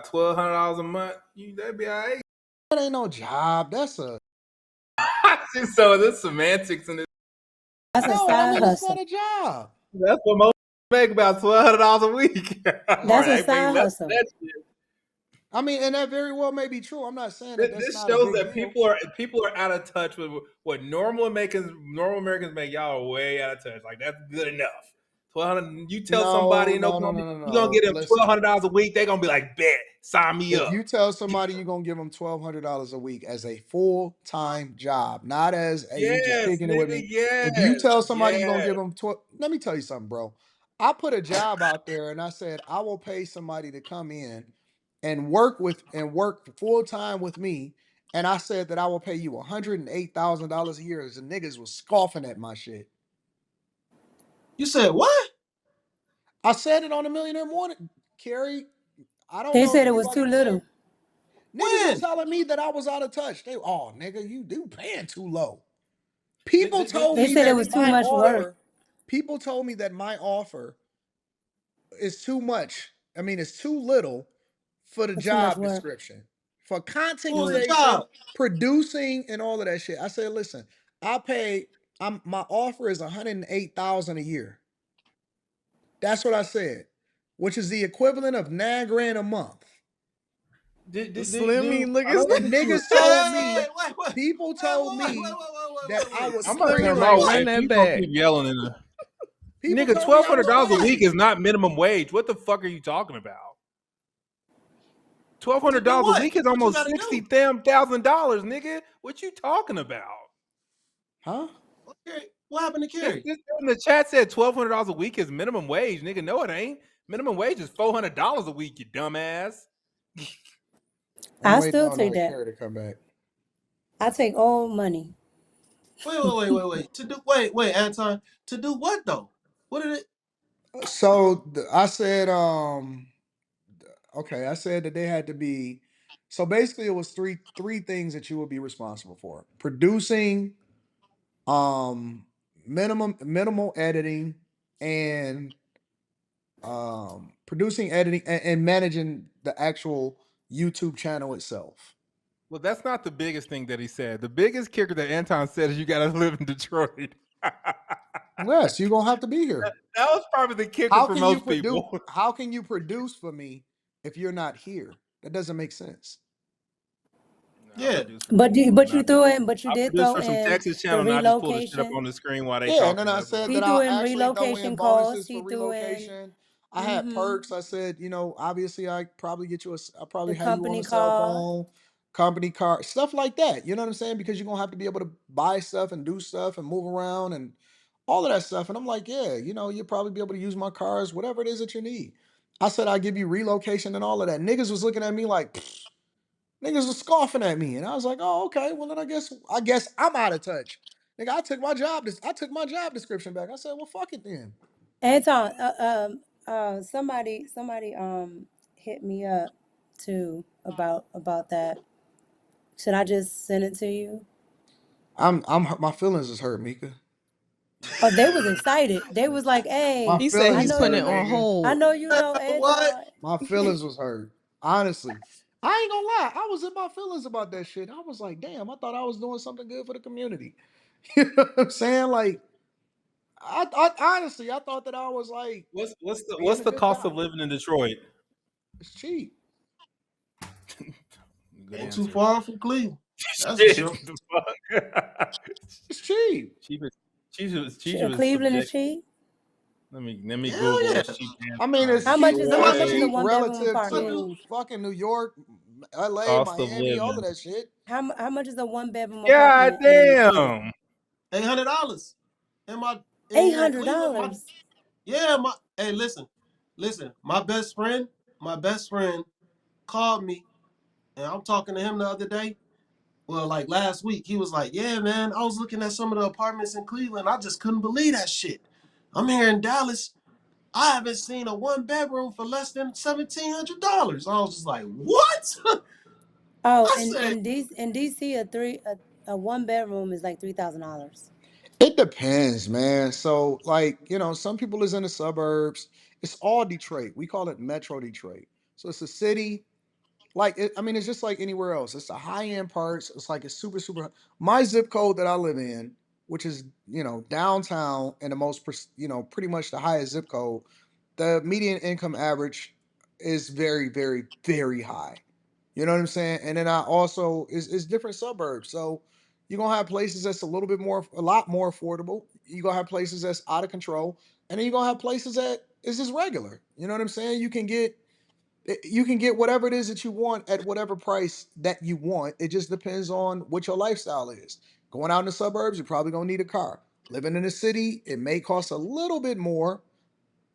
about $1,200 a month, that'd be all right. That ain't no job. That's a So there's semantics in this. That's a no. side That is hustle. not a job. That's what most make about $1,200 a week. That's a side hustle. That shit. I mean, and that very well may be true. I'm not saying that that's This not a shows big that deal. people are out of touch with what normal Americans make. Y'all are way out of touch. Like that's good enough. 1,200. You tell somebody in Oklahoma you're gonna get them $1,200 a week. They're gonna be like, bet, sign me If up. you tell somebody you're gonna give them $1,200 a week as a full-time job, not as a you just Yes, kicking it with nigga, me. yes, If you tell somebody you're gonna yes. give them let me tell you something, bro. I put a job out there and I said I will pay somebody to come in and work full-time with me. And I said that I will pay you $108,000 a year. As the niggas was scoffing at my shit. You said what? I said it on the Millionaire Morning, Carrie. I don't They know if said it was anybody too little. Niggas was When? telling me that I was out of touch. Nigga, you do paying too low. People told They me said it that was too my much work. offer, people told me that my offer is too much. I mean, it's too little for the For too much job work. description. For content What was the creation, job? producing, and all of that shit. I said, listen, my offer is $108,000 a year. That's what I said, which is the equivalent of $9,000 a month. Slimmy, look I at don't know And that you were niggas told me, Wait, people told me that I was I'm gonna Slimmy, turn crazy. my like, way. run If that you gonna back. keep yelling in the People nigga, told me I was $1,200 a week crazy. is not minimum wage. What the fuck are you talking about? To do $1,200 a what? week is What you almost gotta do? $60,000, nigga. What you talking about? Huh? Okay. What happened to This Carrie? dude in the chat said $1,200 a week is minimum wage, nigga. No, it ain't. Minimum wage is $400 a week, you dumbass. I'm I waiting still on take that. Carrie to come back. I take all money. Wait. Wait, Anton. To do what though? What did it? So I said, okay, I said that they had to be. So basically, it was three things that you would be responsible for: producing, um, minimal editing, and producing, editing, and managing the actual YouTube channel itself. Well, that's not the biggest thing that he said. The biggest kicker that Anton said is you gotta live in Detroit. Yes, you're gonna have to be here. That was probably the kicker How for can you most produce? people. How can you produce for me if you're not here? That doesn't make sense. Yeah. But you I did produced throw for some in Texas the channel and I just pulled the shit up relocation. on the screen while they Yeah, and then talking. I That's said all. He that threw I'll in actually throw in relocation costs. bonuses for He threw in relocation. I had perks. I said, obviously I probably I probably the have you on company a cell car. phone, company car, stuff like that. You know what I'm saying? Because you're gonna have to be able to buy stuff and do stuff and move around and all of that stuff. And I'm like, yeah, you'll probably be able to use my cars, whatever it is that you need. I said I give you relocation and all of that. Niggas was looking at me like, "Pfft," niggas was scoffing at me, and I was like, oh, okay. Well, then I guess I'm out of touch. Nigga, I took my job description back. I said, well, fuck it then. Anton, somebody hit me up too about that. Should I just send it to you? My feelings is hurt, Mika. Oh, they was excited. They was like, My "Hey, He said I feelings he's know putting it hurt, you. on nigga. I hold. know you know What? Anton." My feelings was hurt. Honestly. I ain't gonna lie. I was in my feelings about that shit. I was like, damn, I thought I was doing something good for the community. You know what I'm saying? Like, I honestly I thought that I was like What's being a the good cost guy. of living in Detroit? It's cheap. Good Ain't too answer. far from Cleveland. That's for Shit, sure. the fuck? It's cheap. cheapest was Cleveland is subject. cheap. Let me Google Hell what's yeah. cheap. I mean, it's How much cheap. is How how It's much much is a you cheap one bedroom relative how apartment? do? to fucking New York, LA, Cost of Miami, all of living. that shit. How much is a one bedroom God apartment in Cleveland? damn. $800. In my Eight in hundred Cleveland, dollars. hey, listen, my best friend called me and I'm talking to him the other day. Well, like last week, he was like, yeah, man, I was looking at some of the apartments in Cleveland. I just couldn't believe that shit. I'm here in Dallas. I haven't seen a one bedroom for less than $1,700. I was just like, what? Oh, I in said, DC a one bedroom is like $3,000. It depends, man. So, like, some people is in the suburbs. It's all Detroit. We call it Metro Detroit. So it's a city. Like I mean, it's just like anywhere else. It's the high end parts. It's like it's super super. My zip code that I live in, which is downtown and the most pretty much the highest zip code. The median income average is very very very high. You know what I'm saying? And then I also is different suburbs. So you're gonna have places that's a lot more affordable. You're gonna have places that's out of control, and then you're gonna have places that is just regular. You know what I'm saying? You can get whatever it is that you want at whatever price that you want. It just depends on what your lifestyle is. Going out in the suburbs, you're probably gonna need a car. Living in the city, it may cost a little bit more.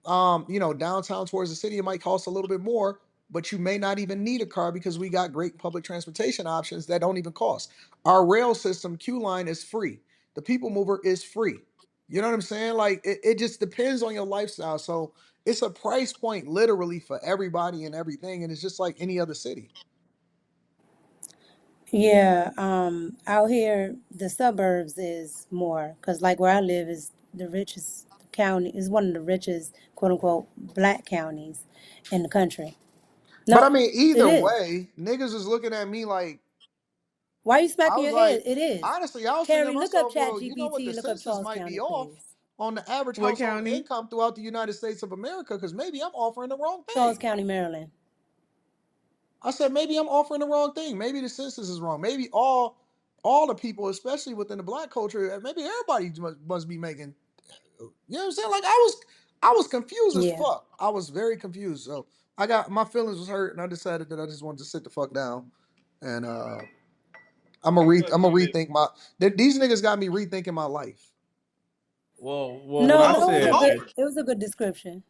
Downtown towards the city, it might cost a little bit more, but you may not even need a car because we got great public transportation options that don't even cost. Our rail system, Q line, is free. The people mover is free. You know what I'm saying? Like it just depends on your lifestyle. So it's a price point literally for everybody and everything. And it's just like any other city. Yeah, out here the suburbs is more because like where I live is the richest county, is one of the richest quote unquote black counties in the country. But I No, mean, it either is. way, niggas is looking at me like, Why you I smacking was your head? like, It is. honestly, I was thinking to Carrie, look up myself, Chat well, you know what? GPT The and look up census Charles might be County, off please. on the average What household county? income throughout the United States of America because maybe I'm offering the wrong Charles thing. County, Maryland. I said maybe I'm offering the wrong thing. Maybe the census is wrong. Maybe all the people, especially within the black culture, maybe everybody must be making. You know what I'm saying? Like I was confused as Yeah. fuck. I was very confused. So I got my feelings was hurt, and I decided that I just wanted to sit the fuck down, and Well, I'm gonna shit. rethink these niggas got me rethinking my life. Well, when No, I That was no, a it was good a said good that, offer. it was a good description.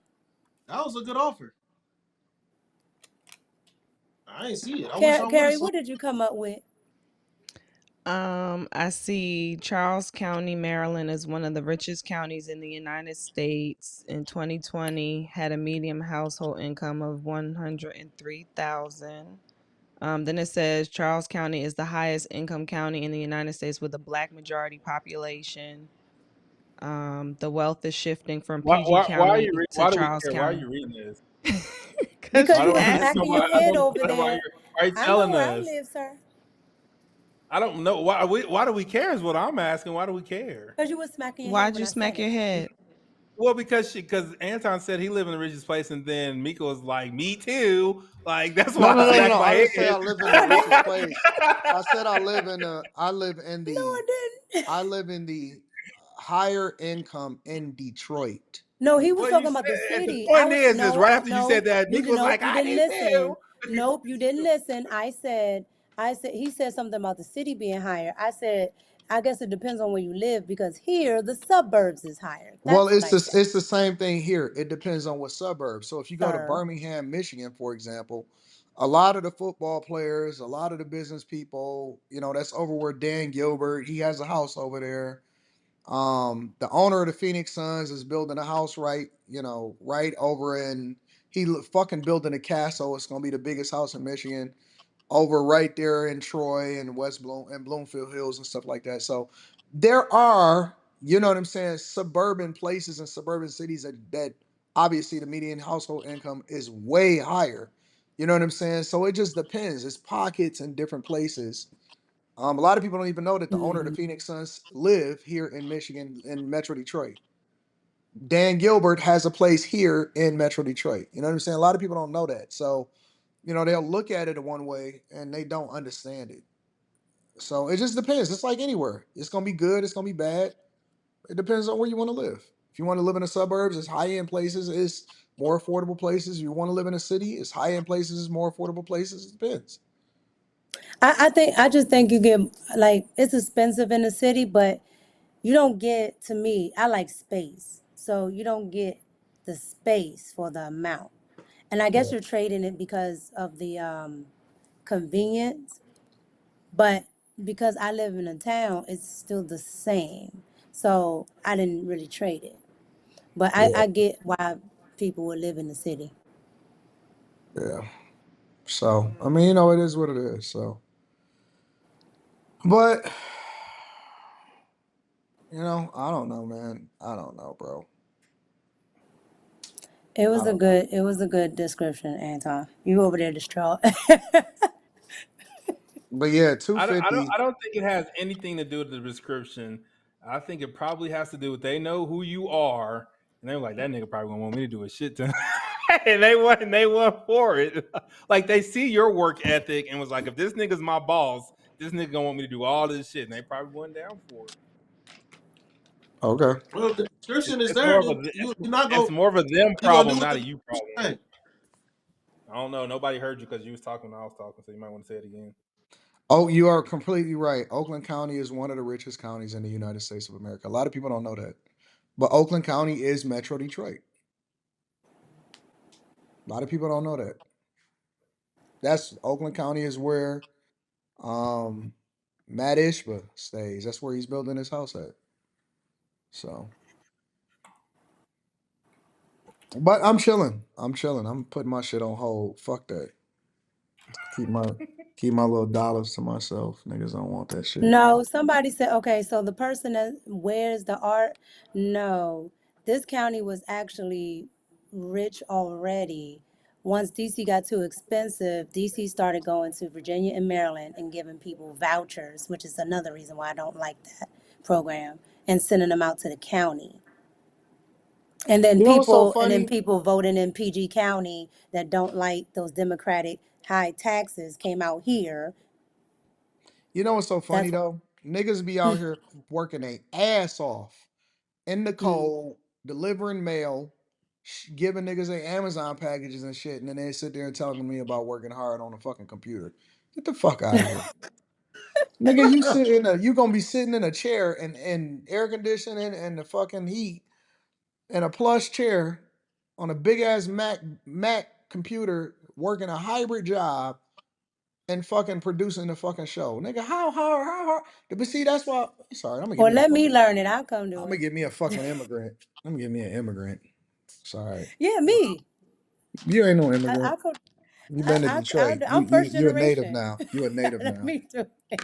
That was a good offer. I ain't see it. I wish I would have Carrie, saw. what did you come up with? I see Charles County, Maryland is one of the richest counties in the United States. In 2020, had a median household income of 103,000. Then it says Charles County is the highest income county in the United States with a black majority population. The wealth is shifting from PG County to why do we Charles care? Why are County. you reading this? Because Because I you you don't was asked understand smacking why. your me. I head don't over understand there. why you're I know telling where I us. live, sir. I don't know why do we care is what I'm asking. Why do we care? Because you was smacking your head Why'd when you I said smack your it. head? Well, because Anton said he lived in the richest place, and then Mika was like, "Me too." Like that's No, why I no, no, no, smacked no. my I head. didn't say I live in No, the I richest didn't. place. I said No, I didn't. I live in the higher income in Detroit. No, he was Well, you talking said about the the city. I point was is right after you said no, that, you Mika didn't was nope, like, you "I didn't did too." listen. Nope, you didn't listen. I said he said something about the city being higher. I said, I guess it depends on where you live because here the suburbs is higher. Well, That's what I said, it's the same thing here. It depends on what suburb. So if you go to sir. Birmingham, Michigan, for example, a lot of the football players, a lot of the business people, that's over where Dan Gilbert, he has a house over there. The owner of the Phoenix Suns is building a house right over in fucking building a castle. It's gonna be the biggest house in Michigan over right there in Troy and West Bloom and Bloomfield Hills and stuff like that. So there are, you know what I'm saying, suburban places and suburban cities that obviously the median household income is way higher. You know what I'm saying? So it just depends. It's pockets in different places. A lot of people don't even know that the owner of the Hmm. Phoenix Suns live here in Michigan in Metro Detroit. Dan Gilbert has a place here in Metro Detroit. You know what I'm saying? A lot of people don't know that. So, they'll look at it one way and they don't understand it. So it just depends. It's like anywhere. It's gonna be good, it's gonna be bad. It depends on where you want to live. If you want to live in the suburbs, it's high end places, it's more affordable places. If you want to live in a city, it's high end places, it's more affordable places. It depends. I just think you get like it's expensive in the city, but you don't get to me. I like space, so you don't get the space for the amount. And I guess Yeah. you're trading it because of the convenience, but because I live in a town, it's still the same. So I didn't really trade it, but Yeah. I get why people would live in the city. Yeah. So I mean, it is what it is. So but I don't know, man. I don't know, bro. It I was a don't know. good description, Anton. You over there distraught. But yeah, I don't, I don't. 250. I don't think it has anything to do with the description. I think it probably has to do with they know who you are, and they're like, that nigga probably gonna want me to do a shit ton. And they went for it. Like they see your work ethic and was like, if this nigga's my boss, this nigga gonna want me to do all this shit, and they probably went down for it. Okay. Well, if the description is It's there, more of then a you're not it's gonna more of a them you gonna do problem, what not the a you description problem. say. I don't know. Nobody heard you because you was talking when I was talking, so you might want to say it again. Oh, you are completely right. Oakland County is one of the richest counties in the United States of America. A lot of people don't know that. But Oakland County is Metro Detroit. A lot of people don't know that. That's Oakland County is where um Matt Ishba stays. That's where he's building his house at. So, but I'm chilling. I'm chilling. I'm putting my shit on hold. Fuck that. Keep my keep my little dollars to myself. Niggas don't want that shit. No, somebody said, okay, so the person that wears the art, no, this county was actually rich already. Once DC got too expensive, DC started going to Virginia and Maryland and giving people vouchers, which is another reason why I don't like that program, and sending them out to the county. You know what's so And then funny? people voting in PG County that don't like those Democratic high taxes came out here. You know what's so funny That's though? Niggas be out here working their ass off in the mm. cold, delivering mail, giving niggas their Amazon packages and shit, and then they sit there and telling me about working hard on a fucking computer. Get the fuck out of here. Nigga, you gonna be sitting in a chair and air conditioning and the fucking heat and a plush chair on a big ass Mac computer working a hybrid job and fucking producing the fucking show. Nigga, how hard? But see, that's why. Sorry, I'm gonna give Or me a let me fucking. learn it. I'll come I'm do gonna it. give me a fucking immigrant. I'm gonna give me an immigrant. Sorry, Yeah, me. you ain't no I, immigrant. I could. You been to Detroit. I'm first You a native generation. now. You a native Let now. me do it.